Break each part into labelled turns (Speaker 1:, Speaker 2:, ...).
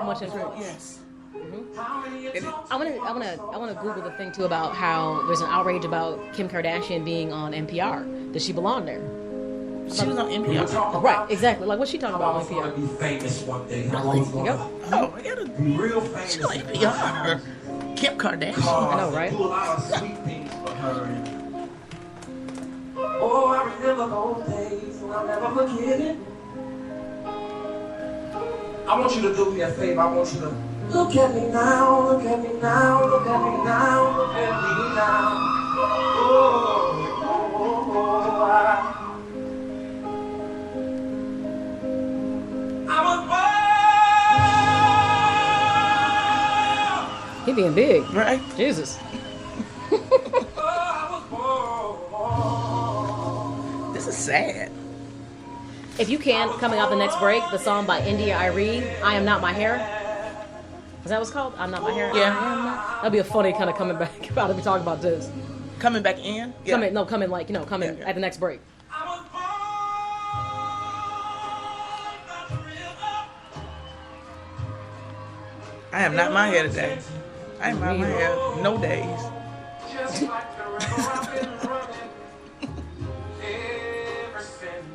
Speaker 1: much info.
Speaker 2: Yes.
Speaker 1: I want to Google the thing too about how there's an outrage about Kim Kardashian being on NPR. Does she belong there?
Speaker 2: She was on NPR.
Speaker 1: Right, exactly. Like, what's she talking about on NPR?
Speaker 3: Be famous one day.
Speaker 1: Really? Yep.
Speaker 2: Oh, I gotta
Speaker 3: Be real famous.
Speaker 2: She's on NPR. Kim Kardashian.
Speaker 1: I know, right?
Speaker 3: Do a lot of sweet things for her. Oh, I remember those days, and I'll never forget it. I want you to do me a favor. I want you to look at me now, look at me now, look at me now, look at me now. I was born.
Speaker 1: He being big.
Speaker 2: Right?
Speaker 1: Jesus.
Speaker 2: This is sad.
Speaker 1: If you can, coming out the next break, the song by India Arie, I Am Not My Hair. Is that what's called? I'm Not My Hair?
Speaker 2: Yeah.
Speaker 1: I Am Not. That'd be a funny kind of coming back about if we talk about this.
Speaker 2: Coming back in? Yeah.
Speaker 1: Come in like, coming
Speaker 2: Yeah.
Speaker 1: at the next break.
Speaker 2: I am not my hair today. I am not my hair. No days.
Speaker 3: Just like the river I've been running ever since.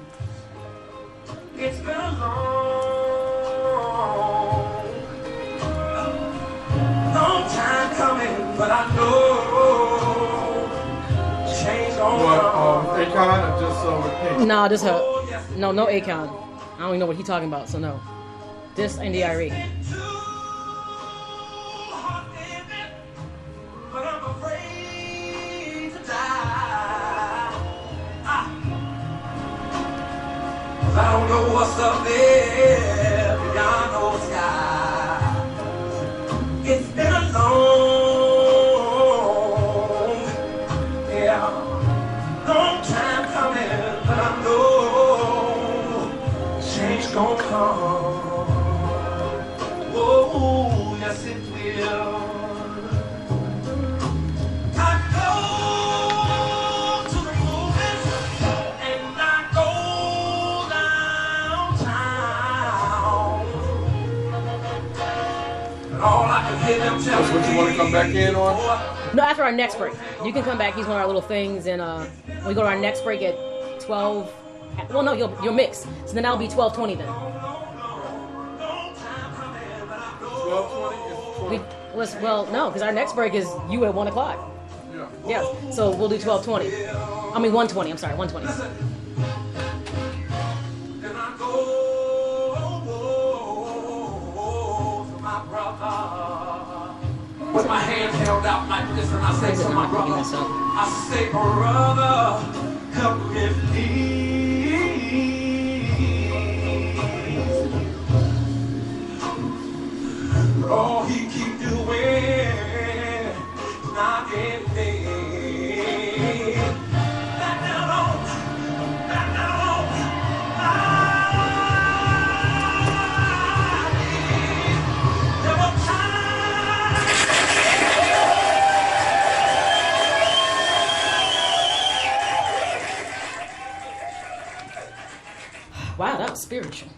Speaker 3: It's been a long time coming, but I know change on
Speaker 4: Akon or just with Pink?
Speaker 1: Nah, just her. No Akon. I don't even know what he's talking about, so no. This India Arie.
Speaker 3: But I'm afraid to die. 'Cause I don't know what's up there beyond those skies. It's been a long time coming, but I know change gon' come. Oh, yes it will. I go to the movies and I go downtown. And all I can hear them tell
Speaker 4: That's what you want to come back in on?
Speaker 1: No, after our next break. You can come back, use one of our little things, and we go to our next break at 12. Well, no, you'll mix. So then that'll be 12:20 then.
Speaker 4: 12:20?
Speaker 1: No, because our next break is you at 1 o'clock.
Speaker 4: Yeah.
Speaker 1: Yeah, so we'll do 12:20. I mean 1:20. I'm sorry, 1:20.
Speaker 3: And I go to my brother with my hands held out like this, and I say to my brother, I say, brother, help me please. All he keep doing, not getting paid. Back down on. There were times.
Speaker 1: Wow, that was spiritual.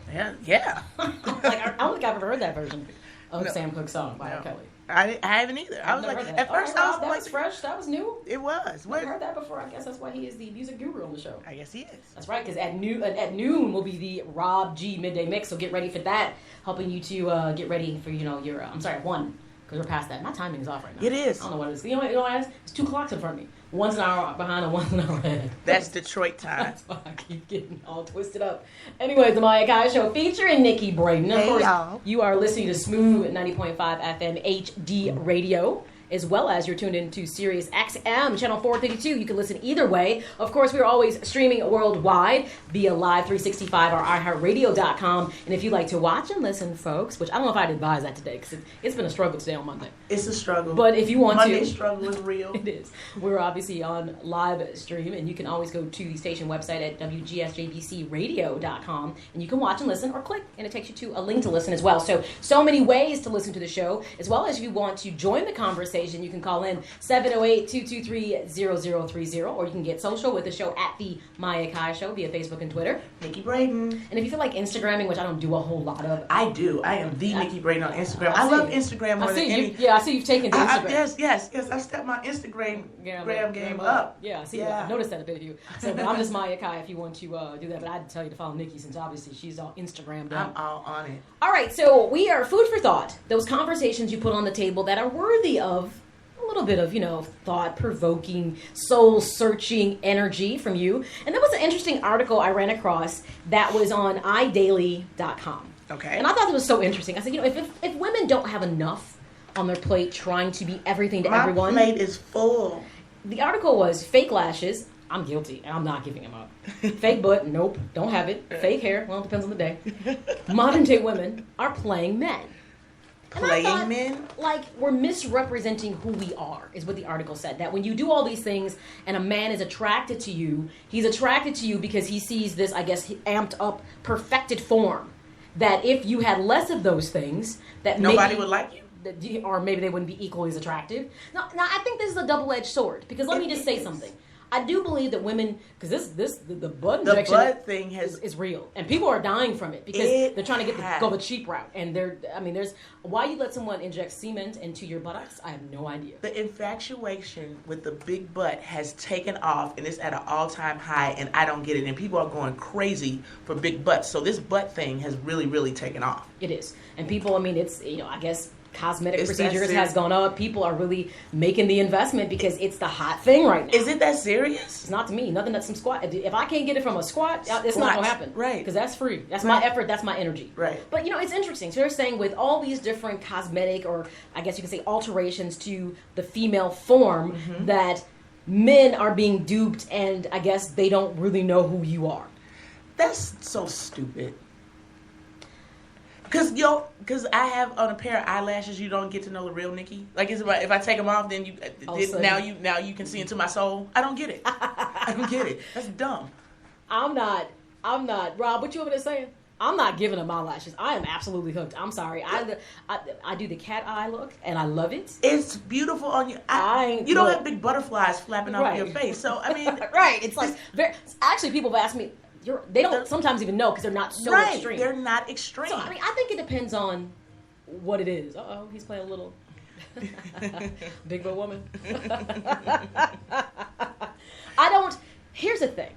Speaker 2: Yeah.
Speaker 1: Like I don't think I've ever heard that version of
Speaker 2: No.
Speaker 1: Sam Cooke's song by
Speaker 2: No.
Speaker 1: Kelly.
Speaker 2: I haven't either. I was
Speaker 1: Never
Speaker 2: like,
Speaker 1: heard that.
Speaker 2: at first
Speaker 1: All right,
Speaker 2: I
Speaker 1: Rob,
Speaker 2: was
Speaker 1: that
Speaker 2: like,
Speaker 1: was fresh. That was new.
Speaker 2: it was.
Speaker 1: Never heard that before. I guess that's why he is the music guru on the show.
Speaker 2: I guess he is.
Speaker 1: That's right, because at noon will be the Rob G Midday Mix. So get ready for that, helping you to get ready for your. I'm sorry, 1, because we're past that. My timing is off right now.
Speaker 2: It is.
Speaker 1: I don't know what it is. You know what it is? It's 2 clocks in front of me. One's an hour behind and one's an hour ahead.
Speaker 2: That's Detroit time.
Speaker 1: That's why I keep getting all twisted up. Anyways, the Maya Akai Show featuring Nikki Braden. Of
Speaker 2: Hey,
Speaker 1: course,
Speaker 2: y'all.
Speaker 1: you are listening to Smooth 90.5 FM HD Radio, as well as you're tuned into Sirius XM, channel 432. You can listen either way. Of course, we're always streaming worldwide via Live 365 or iHeartRadio.com. And if you'd like to watch and listen, folks, which I don't know if I'd advise that today, because it's been a struggle today on Monday.
Speaker 2: It's a struggle.
Speaker 1: But if you want
Speaker 2: Monday's
Speaker 1: to...
Speaker 2: struggle is real.
Speaker 1: It is. We're obviously on live stream, and you can always go to the station website at WGSJBCRadio.com, and you can watch and listen or click, and it takes you to a link to listen as well. So many ways to listen to the show, as well as if you want to join the conversation conversation, you can call in 708-223-0030, or you can get social with the show at the Maya Akai Show via Facebook and Twitter.
Speaker 2: Nikki Braden.
Speaker 1: And if you feel like Instagramming, which I don't do a whole lot of.
Speaker 2: I do. I am the Nikki Braden on Instagram. I love Instagram more than any.
Speaker 1: Yeah, I see you've taken to Instagram.
Speaker 2: Yes. I stepped my Instagram game up.
Speaker 1: Yeah, I see. Yeah. I noticed that a bit of you. So, but I'm just Maya Akai if you want to do that. But I'd tell you to follow Nikki since obviously she's all Instagrammed up.
Speaker 2: I'm all on it.
Speaker 1: All right, so we are food for thought. Those conversations you put on the table that are worthy of a little bit of, thought-provoking, soul-searching energy from you. And there was an interesting article I ran across that was on idaily.com.
Speaker 2: Okay.
Speaker 1: And I thought it was so interesting. I said, if women don't have enough on their plate trying to be everything to everyone.
Speaker 2: My plate is full.
Speaker 1: The article was fake lashes. I'm guilty, and I'm not giving them up. Fake butt, nope, don't have it. Fake hair, well, it depends on the day. Modern day women are playing men.
Speaker 2: Playing men?
Speaker 1: Like, we're misrepresenting who we are, is what the article said. That when you do all these things and a man is attracted to you, he's attracted to you because he sees this, I guess, amped up, perfected form. That if you had less of those things, that
Speaker 2: nobody would like you.
Speaker 1: Or maybe they wouldn't be equally as attractive. Now, I think this is a double-edged sword, because let me just say something. I do believe that women, because the butt injection
Speaker 2: thing
Speaker 1: is real, and people are dying from it because they're trying to go the cheap route. And there's why you let someone inject cement into your buttocks. I have no idea.
Speaker 2: The infatuation with the big butt has taken off, and it's at an all-time high, and I don't get it. And people are going crazy for big butts. So this butt thing has really, really taken off.
Speaker 1: It is, and people. I mean, it's I guess. Cosmetic procedures has gone up. People are really making the investment because it's the hot thing right now.
Speaker 2: Is it that serious?
Speaker 1: It's not to me. Nothing that's some squat. If I can't get it from a squat, it's not going to happen.
Speaker 2: Right.
Speaker 1: Because that's free. That's my effort. That's my energy.
Speaker 2: Right.
Speaker 1: But, it's interesting. So they're saying with all these different cosmetic, or I guess you can say alterations to the female form, that men are being duped, and I guess they don't really know who you are.
Speaker 2: That's so stupid. Because I have on a pair of eyelashes, you don't get to know the real Nikki. Like, if I take them off, then now you can see into my soul. I don't get it. I don't get it. That's dumb.
Speaker 1: I'm not. Rob, what you over there saying? I'm not giving them eyelashes. I am absolutely hooked. I'm sorry. I do the cat eye look, and I love it.
Speaker 2: It's beautiful on you. You don't have big butterflies flapping off your face. So, I mean.
Speaker 1: Right. It's like, actually, people have asked me, they don't sometimes even know because they're not so extreme.
Speaker 2: They're not extreme.
Speaker 1: So, I think it depends on what it is. Uh-oh, he's playing a little big boy woman. Here's the thing.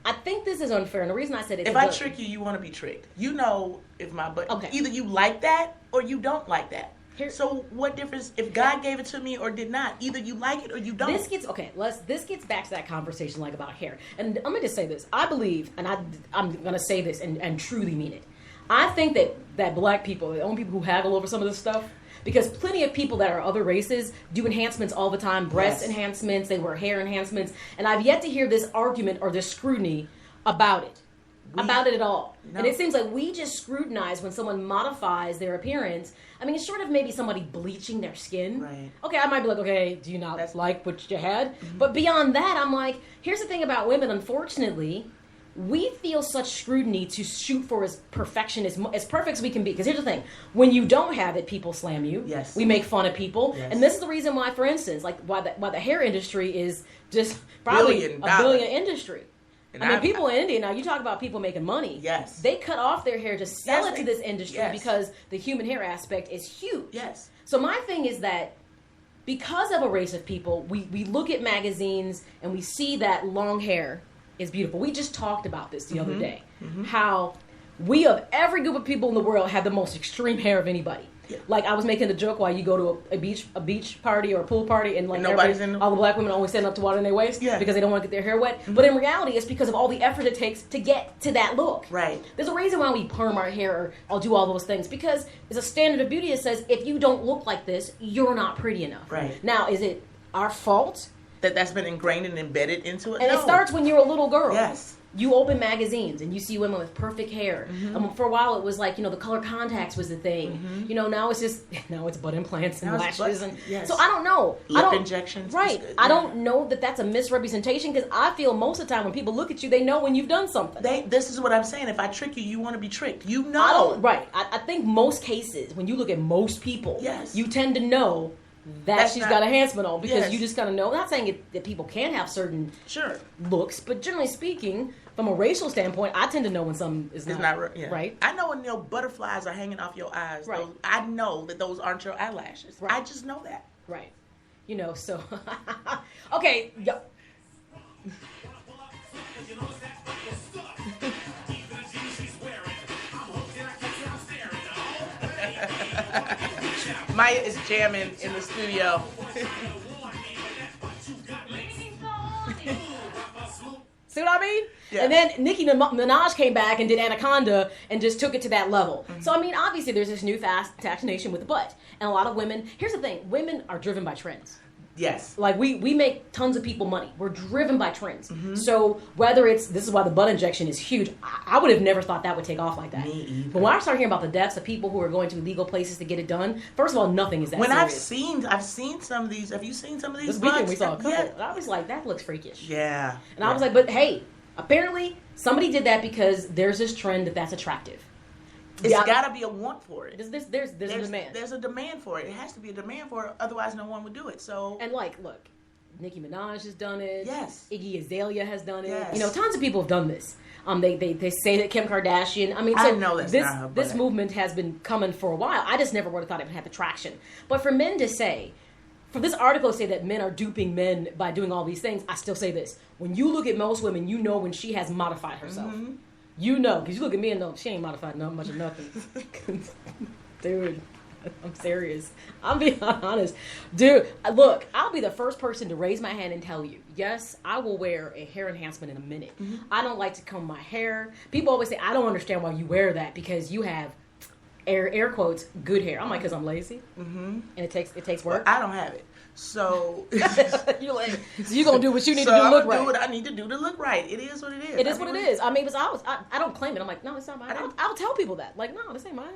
Speaker 1: I think this is unfair, and the reason I said it is
Speaker 2: if I trick you, you want to be tricked. If my butt, either you like that or you don't like that. So what difference if God gave it to me or did not? Either you like it or you don't. This gets
Speaker 1: back to that conversation like about hair. And I'm going to say this. I believe, and I'm going to say this and truly mean it. I think that black people, the only people who haggle over some of this stuff, because plenty of people that are other races do enhancements all the time, breast enhancements, they wear hair enhancements, and I've yet to hear this argument or this scrutiny about it. About it at all. No. And it seems like we just scrutinize when someone modifies their appearance. I mean, it's short of maybe somebody bleaching their skin.
Speaker 2: Right.
Speaker 1: Okay, I might be like, okay, do you not like what you had? Mm-hmm. But beyond that, I'm like, here's the thing about women, unfortunately, we feel such scrutiny to shoot for as perfection, as perfect as we can be. Because here's the thing, when you don't have it, people slam you.
Speaker 2: Yes.
Speaker 1: We make fun of people. Yes. And this is the reason why, for instance, like why the hair industry is just probably a billion industry. And I mean, people in India, now you talk about people making money.
Speaker 2: Yes.
Speaker 1: They cut off their hair to sell it to this industry because the human hair aspect is huge.
Speaker 2: Yes.
Speaker 1: So my thing is that because of a race of people, we look at magazines and we see that long hair is beautiful. We just talked about this the other day. Mm-hmm. How we, of every group of people in the world, have the most extreme hair of anybody. Yeah. Like, I was making the joke why you go to a beach party or a pool party and like all the black women always stand up to water in their waist because they don't want to get their hair wet. Mm-hmm. But in reality, it's because of all the effort it takes to get to that look.
Speaker 2: Right.
Speaker 1: There's a reason why we perm our hair or I'll do all those things, because there's a standard of beauty that says if you don't look like this, you're not pretty enough.
Speaker 2: Right.
Speaker 1: Now, is it our fault?
Speaker 2: That's been ingrained and embedded into it?
Speaker 1: And it starts when you're a little girl.
Speaker 2: Yes.
Speaker 1: You open magazines and you see women with perfect hair. Mm-hmm. For a while it was like, the color contacts was the thing. Mm-hmm. Now it's butt implants and lashes. So I don't know.
Speaker 2: Lip injections.
Speaker 1: Right. I don't know that that's a misrepresentation, because I feel most of the time when people look at you, they know when you've done something.
Speaker 2: This is what I'm saying. If I trick you, you want to be tricked. I
Speaker 1: think most cases, when you look at most people, you tend to know that she's got enhancement on, because
Speaker 2: Yes.
Speaker 1: you just kind of know. I'm not saying that people can't have certain looks, but generally speaking, from a racial standpoint, I tend to know when something is not right.
Speaker 2: I know when your butterflies are hanging off your eyes.
Speaker 1: Right.
Speaker 2: I know that those aren't your eyelashes.
Speaker 1: Right.
Speaker 2: I just know that.
Speaker 1: Right. You know, so okay.
Speaker 2: Maya is jamming in the studio.
Speaker 1: See what I mean?
Speaker 2: Yeah.
Speaker 1: And then Nicki Minaj came back and did Anaconda and just took it to that level.
Speaker 2: Mm-hmm.
Speaker 1: So, I mean, obviously there's this new fascination with the butt. And a lot of women, here's the thing, women are driven by trends.
Speaker 2: Yes.
Speaker 1: Like, we make tons of people money. We're driven by trends.
Speaker 2: Mm-hmm.
Speaker 1: So, whether this is why the butt injection is huge. I would have never thought that would take off like that.
Speaker 2: Me either.
Speaker 1: But when I start hearing about the deaths of people who are going to illegal places to get it done, first of all, nothing is that serious.
Speaker 2: I've seen some of these. Have you seen some of these?
Speaker 1: This weekend we saw a couple.
Speaker 2: Yeah.
Speaker 1: I was like, that looks freakish.
Speaker 2: Yeah.
Speaker 1: And I was like, but hey, apparently somebody did that because there's this trend that's attractive.
Speaker 2: It's got to be a want for it.
Speaker 1: There's a demand.
Speaker 2: There's a demand for it. It has to be a demand for it. Otherwise, no one would do it. So.
Speaker 1: And like, look, Nicki Minaj has done it.
Speaker 2: Yes.
Speaker 1: Iggy Azalea has done it.
Speaker 2: Yes.
Speaker 1: You know, tons of people have done this. They say that Kim Kardashian. I mean, so
Speaker 2: I know that's not her,
Speaker 1: this movement has been coming for a while. I just never would have thought it would have the traction. But for men to say, for this article to say that men are duping men by doing all these things, I still say this: when you look at most women, you know when she has modified herself.
Speaker 2: Mm-hmm.
Speaker 1: You know, because you look at me and know she ain't modified much of nothing. Dude, I'm serious. I'm being honest. Dude, look, I'll be the first person to raise my hand and tell you, yes, I will wear a hair enhancement in a minute.
Speaker 2: Mm-hmm.
Speaker 1: I don't like to comb my hair. People always say, I don't understand why you wear that, because you have, air quotes, good hair. I'm like, because I'm lazy. Mm-hmm. And it takes work.
Speaker 2: Well, I don't have it. So
Speaker 1: you're like, so you're gonna do what you need to
Speaker 2: so
Speaker 1: do to look
Speaker 2: I'm
Speaker 1: right.
Speaker 2: do what I need to do to look right. It is what it is.
Speaker 1: It is what it is. I mean, because I don't claim it. I'm like, no, it's not mine. I'll tell people that. Like, no, this ain't mine.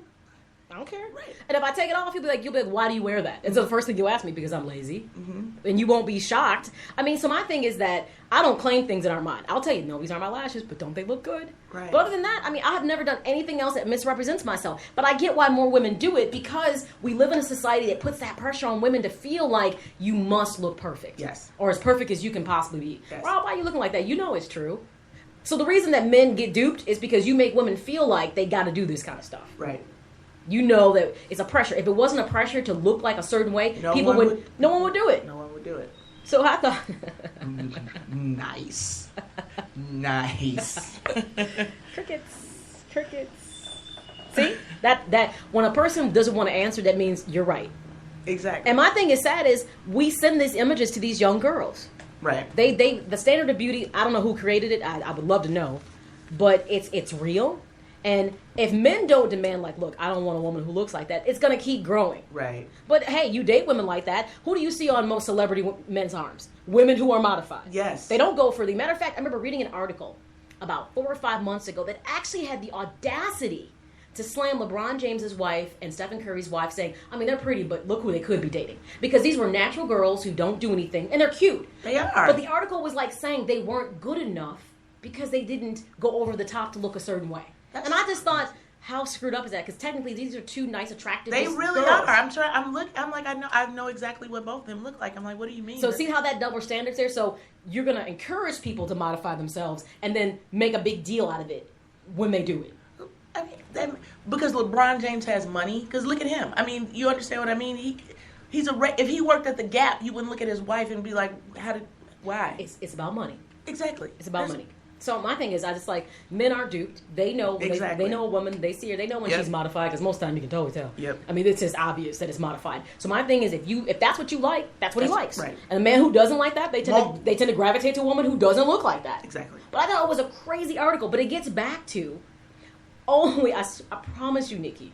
Speaker 1: I don't care.
Speaker 2: Right.
Speaker 1: And if I take it off, you'll be like, why do you wear that? And so the first thing you'll ask me, because I'm lazy. Mm-hmm. And you won't be shocked. I mean, so my thing is that I don't claim things that aren't mine. I'll tell you, no, these aren't my lashes, but don't they look good?
Speaker 2: Right.
Speaker 1: But other than that, I mean, I have never done anything else that misrepresents myself. But I get why more women do it, because we live in a society that puts that pressure on women to feel like you must look perfect.
Speaker 2: Yes.
Speaker 1: Or as perfect as you can possibly be.
Speaker 2: Yes.
Speaker 1: Rob, why are you looking like that? You know it's true. So the reason that men get duped is because you make women feel like they got to do this kind of stuff.
Speaker 2: Right.
Speaker 1: You know that it's a pressure. If it wasn't a pressure to look like a certain way, no one would do it.
Speaker 2: No one would do it.
Speaker 1: So I thought,
Speaker 2: nice.
Speaker 1: crickets. See that when a person doesn't want to answer, that means you're right.
Speaker 2: Exactly.
Speaker 1: And my thing is sad is we send these images to these young girls.
Speaker 2: Right.
Speaker 1: They the standard of beauty. I don't know who created it. I would love to know, but it's real. And if men don't demand, like, look, I don't want a woman who looks like that, it's going to keep growing.
Speaker 2: Right.
Speaker 1: But, hey, you date women like that. Who do you see on most celebrity men's arms? Women who are modified.
Speaker 2: Yes.
Speaker 1: They don't go for the... Matter of fact, I remember reading an article about 4 or 5 months ago that actually had the audacity to slam LeBron James's wife and Stephen Curry's wife, saying, I mean, they're pretty, but look who they could be dating. Because these were natural girls who don't do anything, and they're cute.
Speaker 2: They are.
Speaker 1: But the article was like saying they weren't good enough because they didn't go over the top to look a certain way. And I just thought... How screwed up is that? Because technically, these are two nice, attractive.
Speaker 2: They really
Speaker 1: girls.
Speaker 2: are. I'm like, I know exactly what both of them look like. I'm like, what do you mean?
Speaker 1: So see how that double standard's there? So you're gonna encourage people to modify themselves and then make a big deal out of it when they do it.
Speaker 2: I mean, because LeBron James has money. Because look at him. I mean, you understand what I mean? If he worked at the Gap, you wouldn't look at his wife and be like, why?
Speaker 1: It's about money.
Speaker 2: Exactly.
Speaker 1: It's about money. So my thing is, I just like, men are duped. They know
Speaker 2: exactly.
Speaker 1: they know a woman. They see her. They know when she's modified, because most of the time you can totally tell.
Speaker 2: Yep.
Speaker 1: I mean, it's just obvious that it's modified. So my thing is, if that's what you like, that's what he likes.
Speaker 2: Right.
Speaker 1: And a man who doesn't like that, they tend to gravitate to a woman who doesn't look like that.
Speaker 2: Exactly.
Speaker 1: But I thought it was a crazy article. But it gets back to I promise you, Nikki,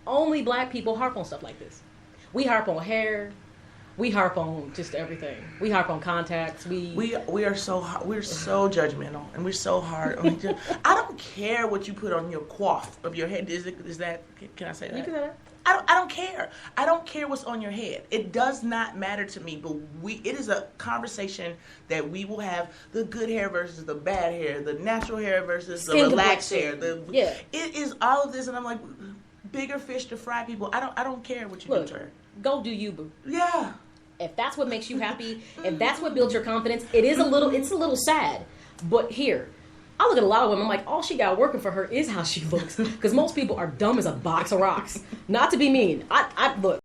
Speaker 1: only black people harp on stuff like this. We harp on hair. We harp on just everything. We harp on contacts. We
Speaker 2: are so hard. We're so judgmental, and we're so hard. I don't care what you put on your coif of your head. Is that? Can I say that?
Speaker 1: You can say that.
Speaker 2: I don't care. I don't care what's on your head. It does not matter to me. But it is a conversation that we will have: the good hair versus the bad hair, the natural hair versus the relaxed hair. It is all of this, and I'm like, bigger fish to fry, people. I don't care what you
Speaker 1: Look,
Speaker 2: do to her.
Speaker 1: go do you, boo.
Speaker 2: Yeah.
Speaker 1: If that's what makes you happy, if that's what builds your confidence, it's a little sad. But here, I look at a lot of women, I'm like, all she got working for her is how she looks. Because most people are dumb as a box of rocks. Not to be mean. I look.